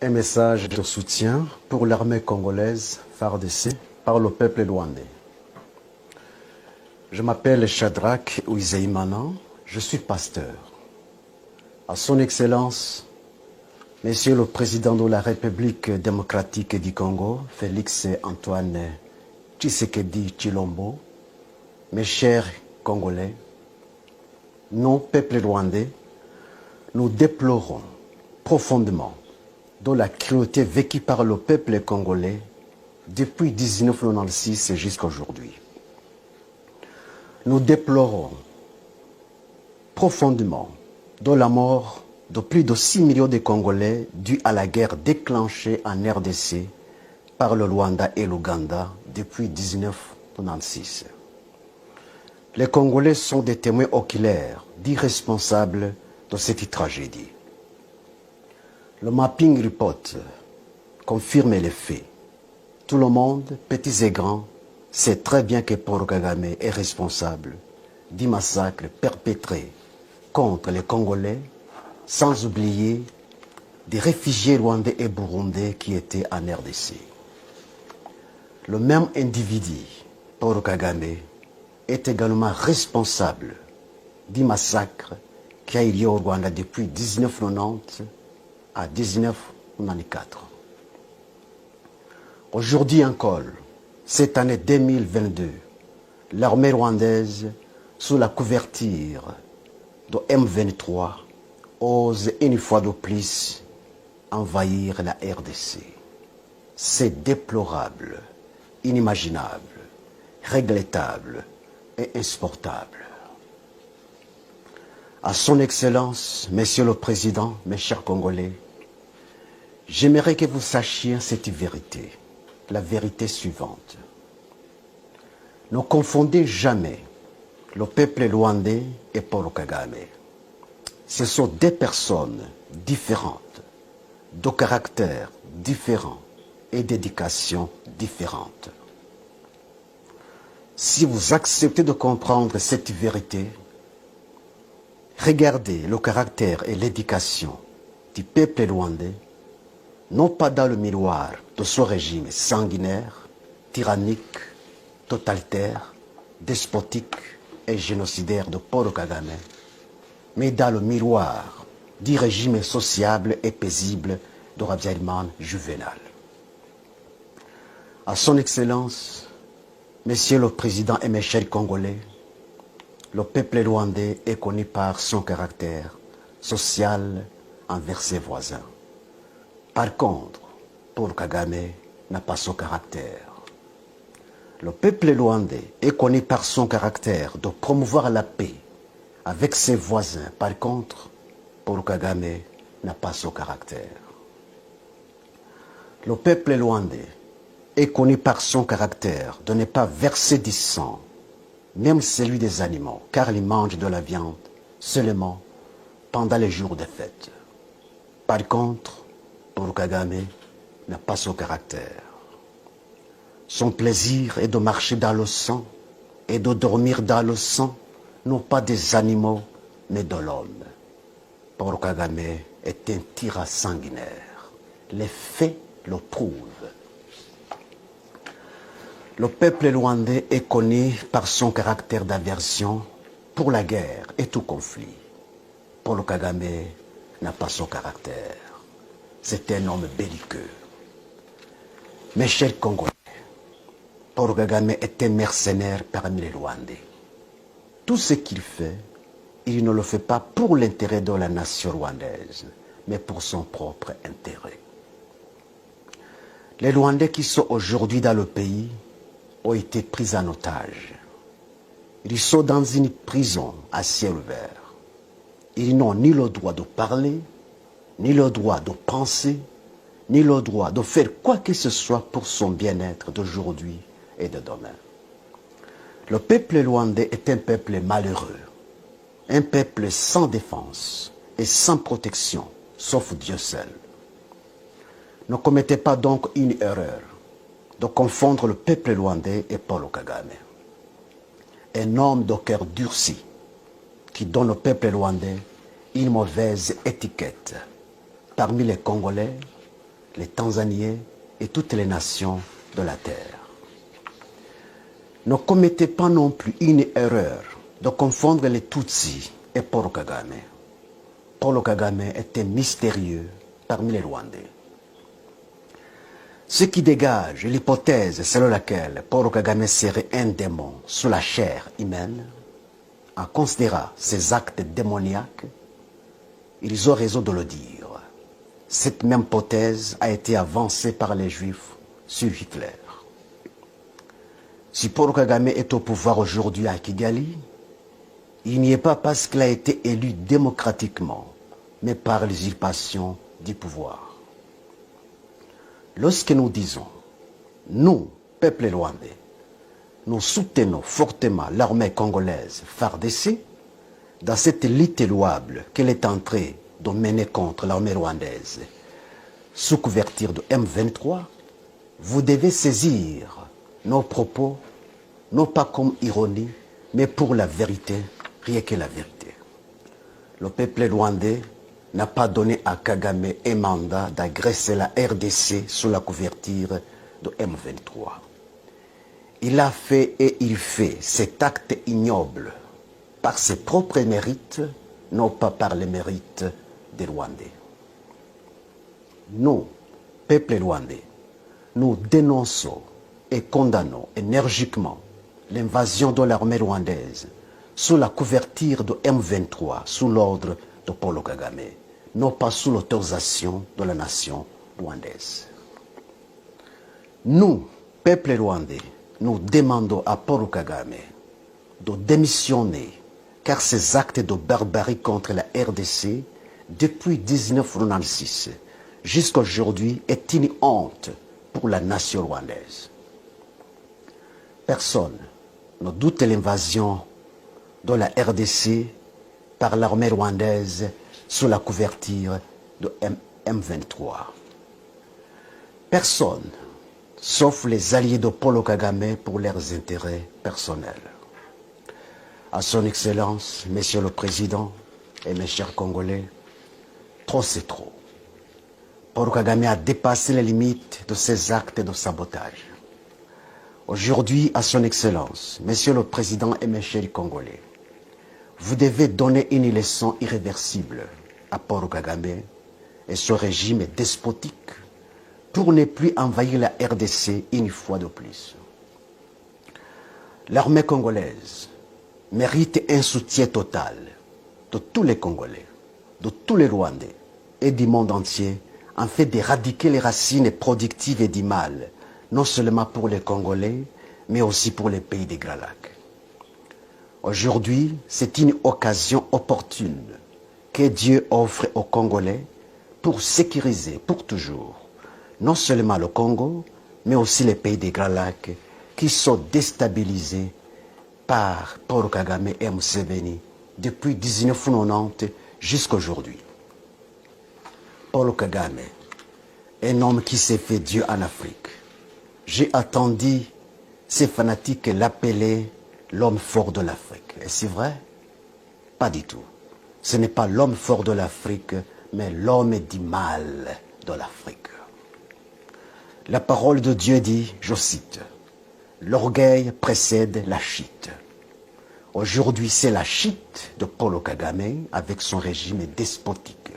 Un message de soutien pour l'armée congolaise FARDC par le peuple rwandais. Je m'appelle Shadrach Uizeimana, je suis pasteur. À son Excellence, Monsieur le Président de la République démocratique du Congo, Félix Antoine Tshisekedi Tshilombo, mes chers Congolais, nous, peuple rwandais, nous déplorons profondément de la cruauté vécue par le peuple congolais depuis 1996 jusqu'à aujourd'hui. Nous déplorons profondément de la mort de plus de 6 millions de Congolais due à la guerre déclenchée en RDC par le Rwanda et l'Ouganda depuis 1996. Les Congolais sont des témoins oculaires d'irresponsables de cette tragédie. Le mapping report confirme les faits. Tout le monde, petits et grands, sait très bien que Paul Kagame est responsable du massacre perpétré contre les Congolais, sans oublier des réfugiés rwandais et burundais qui étaient en RDC. Le même individu, Paul Kagame, est également responsable du massacre qui a eu lieu au Rwanda depuis 1990 à 1994. Aujourd'hui encore, cette année 2022, l'armée rwandaise, sous la couverture de M23, ose une fois de plus envahir la RDC. C'est déplorable, inimaginable, regrettable et insupportable. À son Excellence, Monsieur le Président, mes chers Congolais, j'aimerais que vous sachiez cette vérité, la vérité suivante. Ne confondez jamais le peuple rwandais et Paul Kagame. Ce sont deux personnes différentes, de caractères différents et d'éducation différente. Si vous acceptez de comprendre cette vérité, regardez le caractère et l'éducation du peuple rwandais, non pas dans le miroir de ce régime sanguinaire, tyrannique, totalitaire, despotique et génocidaire de Paul Kagame, mais dans le miroir du régime sociable et paisible de Habyarimana Juvenal. À son Excellence, Monsieur le Président et mes chers Congolais, le peuple rwandais est connu par son caractère social envers ses voisins. Par contre, Paul Kagame n'a pas ce caractère. Le peuple rwandais est connu par son caractère de promouvoir la paix avec ses voisins. Par contre, Paul Kagame n'a pas ce caractère. Le peuple rwandais est connu par son caractère de ne pas verser du sang, même celui des animaux, car il mange de la viande seulement pendant les jours de fête. Par contre, Paul Kagame n'a pas ce caractère. Son plaisir est de marcher dans le sang et de dormir dans le sang, non pas des animaux, mais de l'homme. Paul Kagame est un tyran sanguinaire. Les faits le prouvent. Le peuple rwandais est connu par son caractère d'aversion pour la guerre et tout conflit. Paul Kagame n'a pas son caractère. C'est un homme belliqueux. Mes chers Congolais, Paul Kagame est un mercenaire parmi les Rwandais. Tout ce qu'il fait, il ne le fait pas pour l'intérêt de la nation rwandaise, mais pour son propre intérêt. Les Rwandais qui sont aujourd'hui dans le pays ont été pris en otage. Ils sont dans une prison à ciel ouvert. Ils n'ont ni le droit de parler, ni le droit de penser, ni le droit de faire quoi que ce soit pour son bien-être d'aujourd'hui et de demain. Le peuple rwandais est un peuple malheureux, un peuple sans défense et sans protection, sauf Dieu seul. Ne commettez pas donc une erreur de confondre le peuple rwandais et Paul Kagame. Un homme de cœur durci qui donne au peuple rwandais une mauvaise étiquette parmi les Congolais, les Tanzaniens et toutes les nations de la terre. Ne commettez pas non plus une erreur de confondre les Tutsis et Paul Kagame. Paul Kagame est un mystérieux parmi les Rwandais. Ce qui dégage l'hypothèse selon laquelle Paul Kagame serait un démon sous la chair humaine, en considérant ses actes démoniaques, ils ont raison de le dire. Cette même hypothèse a été avancée par les Juifs sur Hitler. Si Paul Kagame est au pouvoir aujourd'hui à Kigali, il n'y est pas parce qu'il a été élu démocratiquement, mais par l'usurpation du pouvoir. Lorsque nous disons, nous, peuple rwandais, nous soutenons fortement l'armée congolaise FARDC dans cette lutte louable qu'elle est en train de mener contre l'armée rwandaise sous couverture de M23, vous devez saisir nos propos, non pas comme ironie, mais pour la vérité, rien que la vérité. Le peuple rwandais n'a pas donné à Kagame un mandat d'agresser la RDC sous la couverture de M23. Il a fait et il fait cet acte ignoble par ses propres mérites, non pas par les mérites des Rwandais. Nous, peuple rwandais, nous dénonçons et condamnons énergiquement l'invasion de l'armée rwandaise sous la couverture de M23, sous l'ordre de Paul Kagame, non pas sous l'autorisation de la nation rwandaise. Nous, peuple rwandais, nous demandons à Paul Kagame de démissionner, car ces actes de barbarie contre la RDC, depuis 1996 jusqu'à aujourd'hui, est une honte pour la nation rwandaise. Personne ne doute l'invasion de la RDC par l'armée rwandaise sous la couverture de M23. Personne, sauf les alliés de Paul Kagame pour leurs intérêts personnels. À son Excellence, Monsieur le Président et mes chers Congolais, trop c'est trop. Paul Kagame a dépassé les limites de ses actes de sabotage. Aujourd'hui, à son Excellence, Monsieur le Président et mes chers Congolais, vous devez donner une leçon irréversible à Paul Kagame et ce régime despotique pour ne plus envahir la RDC une fois de plus. L'armée congolaise mérite un soutien total de tous les Congolais, de tous les Rwandais et du monde entier en fait d'éradiquer les racines productives et du mal, non seulement pour les Congolais, mais aussi pour les pays des Grands Lacs. Aujourd'hui, c'est une occasion opportune que Dieu offre aux Congolais pour sécuriser pour toujours non seulement le Congo, mais aussi les pays des Grands Lacs qui sont déstabilisés par Paul Kagame et Museveni depuis 1990 jusqu'à aujourd'hui. Paul Kagame, un homme qui s'est fait Dieu en Afrique. J'ai attendu ces fanatiques l'appeler l'homme fort de l'Afrique. Et c'est vrai? Pas du tout. Ce n'est pas l'homme fort de l'Afrique, mais l'homme du mal de l'Afrique. La parole de Dieu dit, je cite, « L'orgueil précède la chute ». Aujourd'hui, c'est la chute de Paul Kagame avec son régime despotique.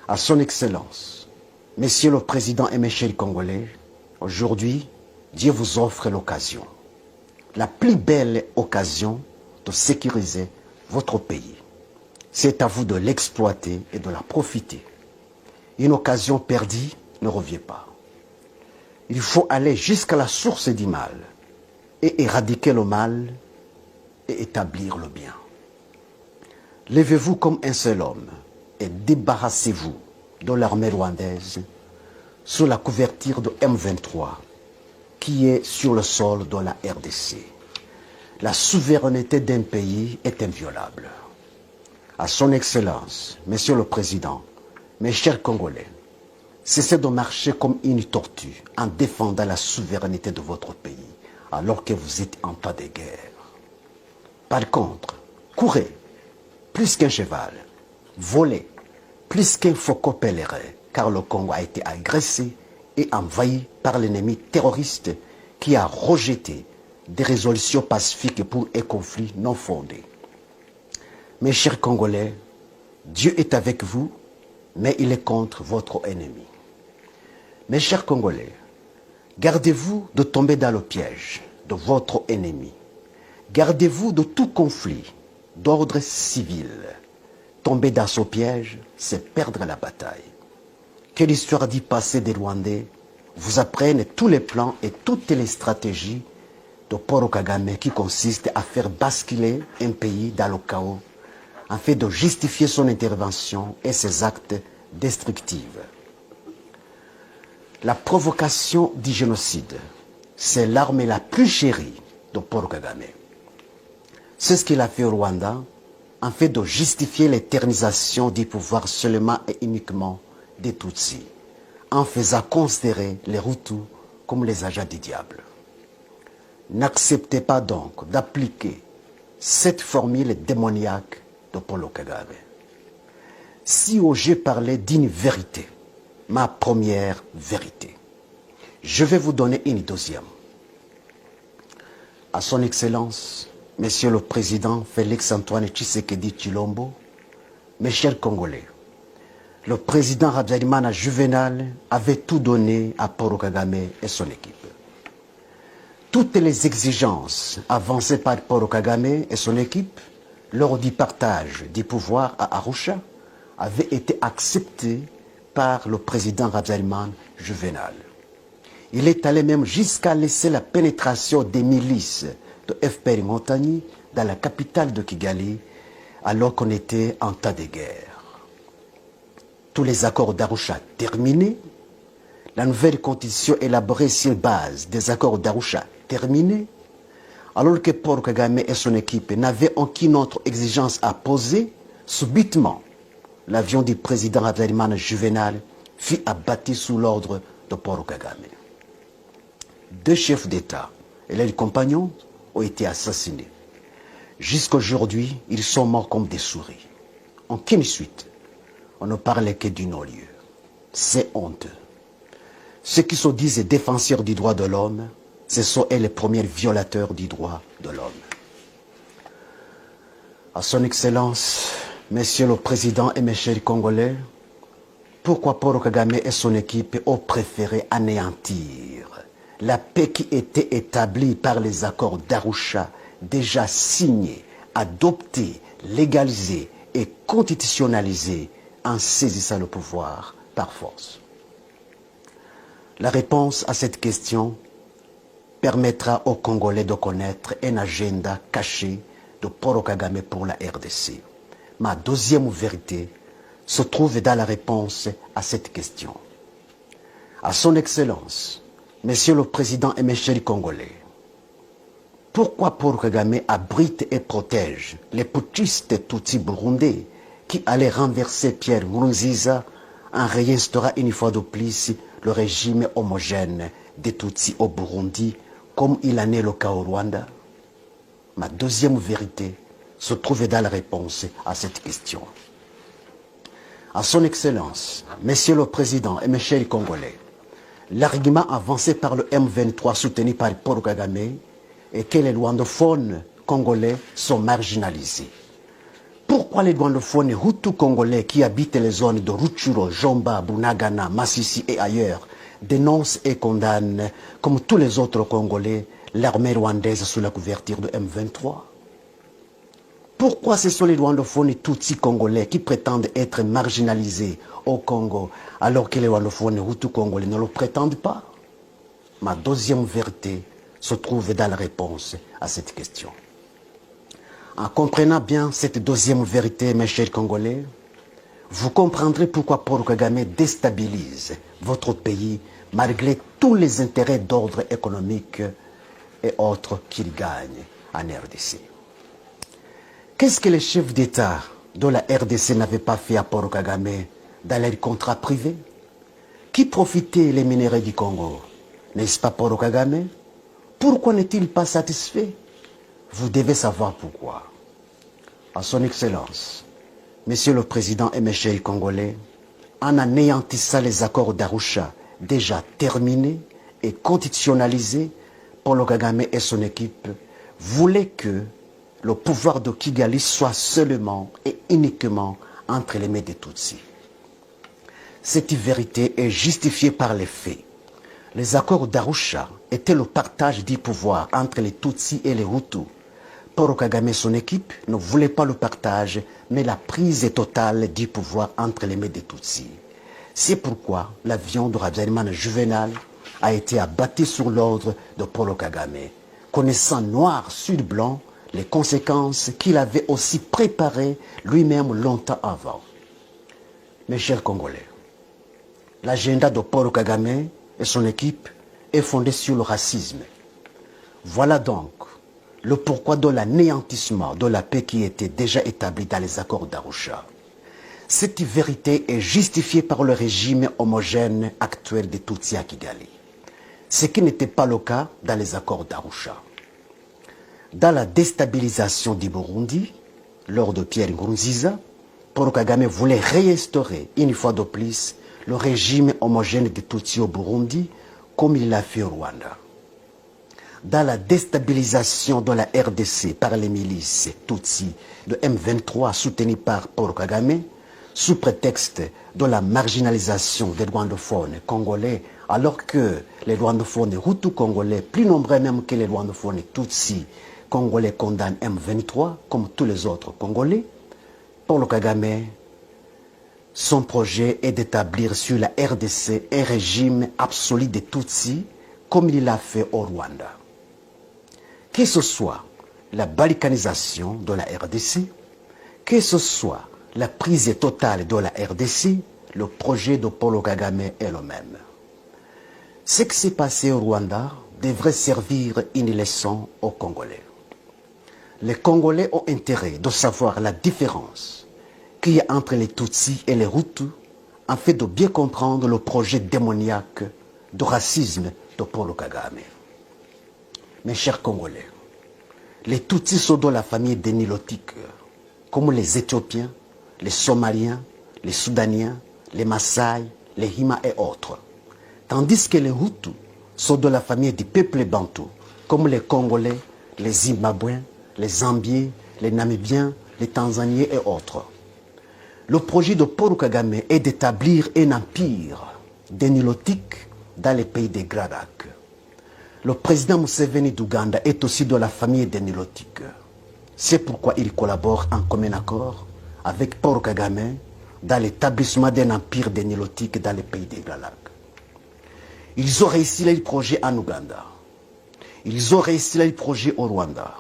À son Excellence, Monsieur le Président et mes chers Congolais, aujourd'hui, Dieu vous offre l'occasion, la plus belle occasion de sécuriser votre pays. C'est à vous de l'exploiter et de la profiter. Une occasion perdue ne revient pas. Il faut aller jusqu'à la source du mal et éradiquer le mal et établir le bien. Levez-vous comme un seul homme et débarrassez-vous de l'armée rwandaise sous la couverture de M23 qui est sur le sol de la RDC. La souveraineté d'un pays est inviolable. À son Excellence, Monsieur le Président, mes chers Congolais, cessez de marcher comme une tortue en défendant la souveraineté de votre pays alors que vous êtes en pas de guerre. Par contre, courez plus qu'un cheval, volez plus qu'un faucon pèlerin, car le Congo a été agressé et envahi par l'ennemi terroriste qui a rejeté des résolutions pacifiques pour un conflit non fondé. Mes chers Congolais, Dieu est avec vous, mais il est contre votre ennemi. Mes chers Congolais, gardez-vous de tomber dans le piège de votre ennemi. Gardez-vous de tout conflit d'ordre civil. Tomber dans ce piège, c'est perdre la bataille. Que l'histoire du passé des Rwandais vous apprenne tous les plans et toutes les stratégies de Paul Kagame qui consistent à faire basculer un pays dans le chaos afin de justifier son intervention et ses actes destructifs. La provocation du génocide, c'est l'arme la plus chérie de Paul Kagame. C'est ce qu'il a fait au Rwanda afin de justifier l'éternisation du pouvoir seulement et uniquement des Tutsis, en faisant considérer les Hutus comme les agents du diable. N'acceptez pas donc d'appliquer cette formule démoniaque de Paul Kagame. Si j'ai parlé d'une vérité, ma première vérité, je vais vous donner une deuxième. À son Excellence, Monsieur le Président Félix-Antoine Tshisekedi Tshilombo, mes chers Congolais, le président Habyarimana Juvenal avait tout donné à Paul Kagame et son équipe. Toutes les exigences avancées par Paul Kagame et son équipe lors du partage du pouvoir à Arusha avaient été acceptées par le président Habyarimana Juvenal. Il est allé même jusqu'à laisser la pénétration des milices de FPR Montagny dans la capitale de Kigali alors qu'on était en tas de guerre. Tous les accords d'Arusha terminés, la nouvelle constitution élaborée sur base des accords d'Arusha terminée, alors que Paul Kagame et son équipe n'avaient aucune autre exigence à poser, subitement, l'avion du président Habyarimana Juvenal fut abattu sous l'ordre de Paul Kagame. 2 chefs d'État et leurs compagnons ont été assassinés. Jusqu'aujourd'hui, ils sont morts comme des souris. Aucune suite. On ne parlait que du non-lieu. C'est honteux. Ceux qui se disent défenseurs du droit de l'homme, ce sont eux les premiers violateurs du droit de l'homme. À son Excellence, Monsieur le Président et mes chers Congolais, pourquoi Paul Kagame et son équipe ont préféré anéantir la paix qui était établie par les accords d'Arusha, déjà signés, adoptés, légalisés et constitutionnalisés en saisissant le pouvoir par force? La réponse à cette question permettra aux Congolais de connaître un agenda caché de Paul Kagame pour la RDC. Ma deuxième vérité se trouve dans la réponse à cette question. À son Excellence, Monsieur le Président et mes chers Congolais, pourquoi Paul Kagame abrite et protège les putschistes Tutsis burundais qui allaient renverser Pierre Nkurunziza en réinstaurant une fois de plus le régime homogène des Tutsis au Burundi, comme il en est le cas au Rwanda? Ma deuxième vérité se trouve dans la réponse à cette question. À son Excellence, Monsieur le Président et mes chers Congolais, l'argument avancé par le M23 soutenu par Paul Kagame est que les rwandophones congolais sont marginalisés. Pourquoi les rwandophones hutus congolais qui habitent les zones de Rutshuru, Jomba, Bunagana, Massissi et ailleurs dénoncent et condamnent, comme tous les autres Congolais, l'armée rwandaise sous la couverture de M23? Pourquoi ce sont les rwandophones tutsis congolais qui prétendent être marginalisés au Congo alors que les rwandophones hutus congolais ne le prétendent pas? Ma deuxième vérité se trouve dans la réponse à cette question. En comprenant bien cette deuxième vérité, mes chers Congolais, vous comprendrez pourquoi Paul Kagame déstabilise votre pays malgré tous les intérêts d'ordre économique et autres qu'il gagne en RDC. Qu'est-ce que les chefs d'État de la RDC n'avaient pas fait à Paul Kagame dans leurs contrats privés? Qui profitait les minéraux du Congo? N'est-ce pas Paul Kagame? Pourquoi n'est-il pas satisfait? Vous devez savoir pourquoi. À son Excellence, Monsieur le Président et mes chers Congolais, en anéantissant les accords d'Arusha déjà terminés et conditionnalisés, Paul Kagame et son équipe voulaient que le pouvoir de Kigali soit seulement et uniquement entre les mains des Tutsis. Cette vérité est justifiée par les faits. Les accords d'Arusha étaient le partage du pouvoir entre les Tutsis et les Hutus. Paul Kagame et son équipe ne voulaient pas le partage, mais la prise totale du pouvoir entre les mains des Tutsis. C'est pourquoi l'avion de Habyarimana Juvenal a été abattu sur l'ordre de Paul Kagame, connaissant noir sur blanc les conséquences qu'il avait aussi préparées lui-même longtemps avant. Mes chers Congolais, l'agenda de Paul Kagame et son équipe est fondé sur le racisme. Voilà donc le pourquoi de l'anéantissement de la paix qui était déjà établie dans les accords d'Arusha. Cette vérité est justifiée par le régime homogène actuel des Tutsis à Kigali, ce qui n'était pas le cas dans les accords d'Arusha. Dans la déstabilisation du Burundi, lors de Pierre Nkurunziza, Paul Kagame voulait réinstaurer une fois de plus le régime homogène des Tutsis au Burundi, comme il l'a fait au Rwanda. Dans la déstabilisation de la RDC par les milices Tutsis de M23 soutenues par Paul Kagame, sous prétexte de la marginalisation des rwandophones congolais, alors que les rwandophones hutus congolais, plus nombreux même que les rwandophones Tutsis congolais, condamnent M23 comme tous les autres Congolais, Paul Kagame, son projet est d'établir sur la RDC un régime absolu des Tutsis, comme il l'a fait au Rwanda. Que ce soit la balkanisation de la RDC, que ce soit la prise totale de la RDC, le projet de Paul Kagame est le même. Ce qui s'est passé au Rwanda devrait servir une leçon aux Congolais. Les Congolais ont intérêt de savoir la différence qu'il y a entre les Tutsis et les Hutus, afin de bien comprendre le projet démoniaque de racisme de Paul Kagame. Mes chers Congolais, les Tutsis sont de la famille des Nilotiques, comme les Éthiopiens, les Somaliens, les Soudaniens, les Maasai, les Hima et autres. Tandis que les Hutus sont de la famille du peuple bantou, comme les Congolais, les Zimbabwéens, les Zambiens, les Namibiens, les Tanzaniens et autres. Le projet de Paul Kagame est d'établir un empire des Nilotiques dans les pays des Gradaks. Le président Museveni d'Ouganda est aussi de la famille des Nilotiques. C'est pourquoi il collabore en commun accord avec Paul Kagame dans l'établissement d'un empire des Nilotiques dans les pays des Gradaks. Ils ont réussi le projet en Ouganda. Ils ont réussi le projet au Rwanda.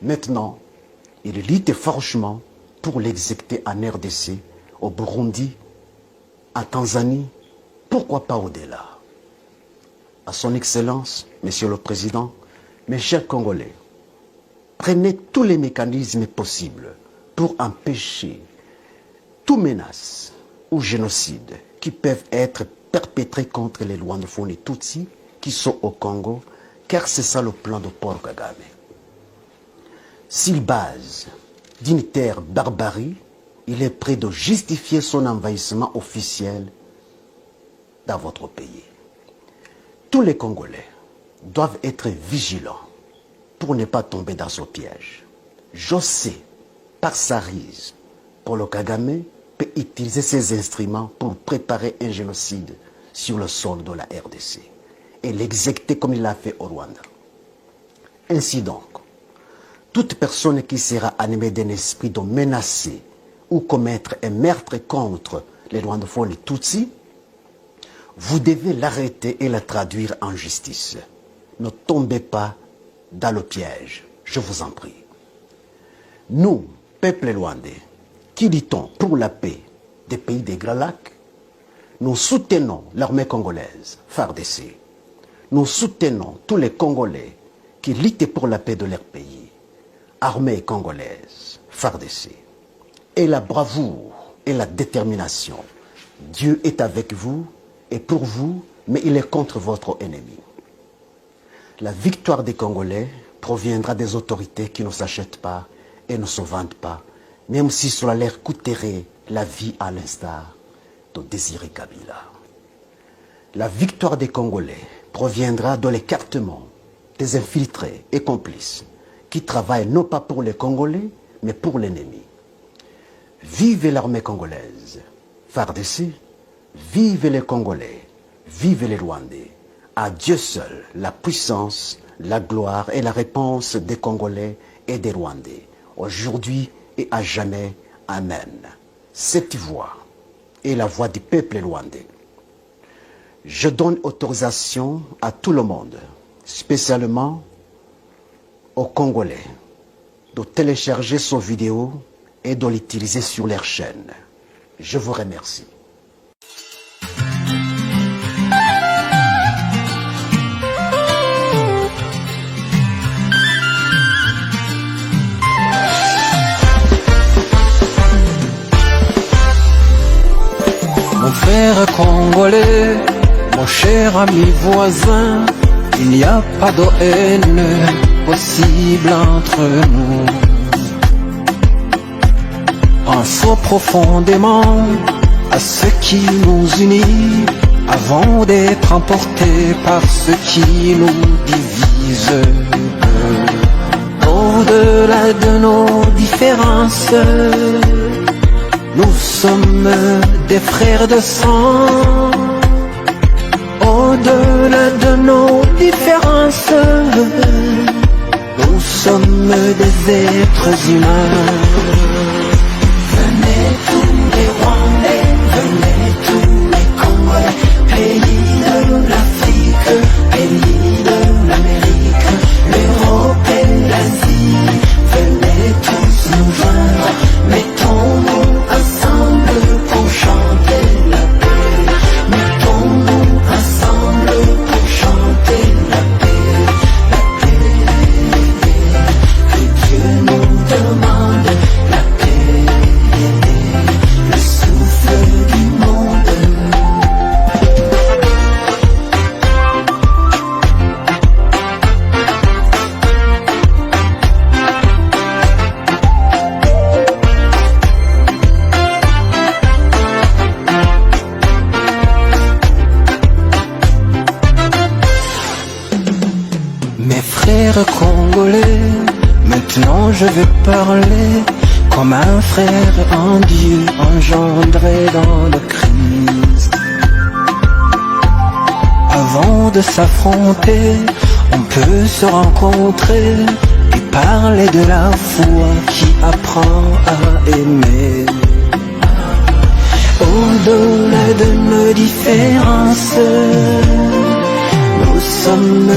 Maintenant, ils luttent franchement pour l'exécuter en RDC, au Burundi, en Tanzanie, pourquoi pas au-delà. À son Excellence, Monsieur le Président, mes chers Congolais, prenez tous les mécanismes possibles pour empêcher toute menace ou génocide qui peuvent être perpétrés contre les Rwandophones et Tutsis qui sont au Congo, car c'est ça le plan de Paul Kagame. S'il base d'une terre barbarie, il est prêt de justifier son envahissement officiel dans votre pays. Tous les Congolais doivent être vigilants pour ne pas tomber dans ce piège. Je sais, par sa ruse, Paul Kagame peut utiliser ces instruments pour préparer un génocide sur le sol de la RDC et l'exécuter comme il l'a fait au Rwanda. Ainsi donc, toute personne qui sera animée d'un esprit de menacer ou commettre un meurtre contre les Rwandophones et Tutsis, vous devez l'arrêter et la traduire en justice. Ne tombez pas dans le piège, je vous en prie. Nous, peuple rwandais, qui luttons pour la paix des pays des Grands Lacs, nous soutenons l'armée congolaise, FARDC. Nous soutenons tous les Congolais qui luttent pour la paix de leur pays, armée congolaise, FARDC. Et la bravoure et la détermination, Dieu est avec vous et pour vous, mais il est contre votre ennemi. La victoire des Congolais proviendra des autorités qui ne s'achètent pas et ne se vendent pas, même si cela leur coûterait la vie à l'instar de Désiré Kabila. La victoire des Congolais proviendra de l'écartement des infiltrés et complices qui travaillent non pas pour les Congolais, mais pour l'ennemi. Vive l'armée congolaise, FARDC, vive les Congolais, vive les Rwandais. À Dieu seul la puissance, la gloire et la réponse des Congolais et des Rwandais, aujourd'hui et à jamais. Amen. Cette voix est la voix du peuple rwandais. Je donne autorisation à tout le monde, spécialement aux Congolais, de télécharger cette vidéo et de l'utiliser sur leur chaîne. Je vous remercie. Mon frère congolais, mon cher ami voisin, il n'y a pas de haine possible entre nous. Pensons profondément à ce qui nous unit avant d'être emportés par ce qui nous divise. Au-delà de nos différences, nous sommes des frères de sang. Au-delà de nos différences, nous sommes des êtres humains. Venez tous les Rwandais, venez tous les Congolais, pays de l'Afrique, pays de l'Amérique, l'Europe et l'Asie. Venez tous nous joindre, mettons-nous ensemble pour chanter la paix. Mettons-nous ensemble pour chanter la paix. La paix que Dieu nous demande, la paix, le souffle du monde. Mes frères congolais, maintenant je vais parler comme un frère en Dieu engendré dans le Christ. Avant de s'affronter, on peut se rencontrer et parler de la foi qui apprend à aimer. Au-delà de nos différences, nous sommes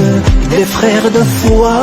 des frères de foi.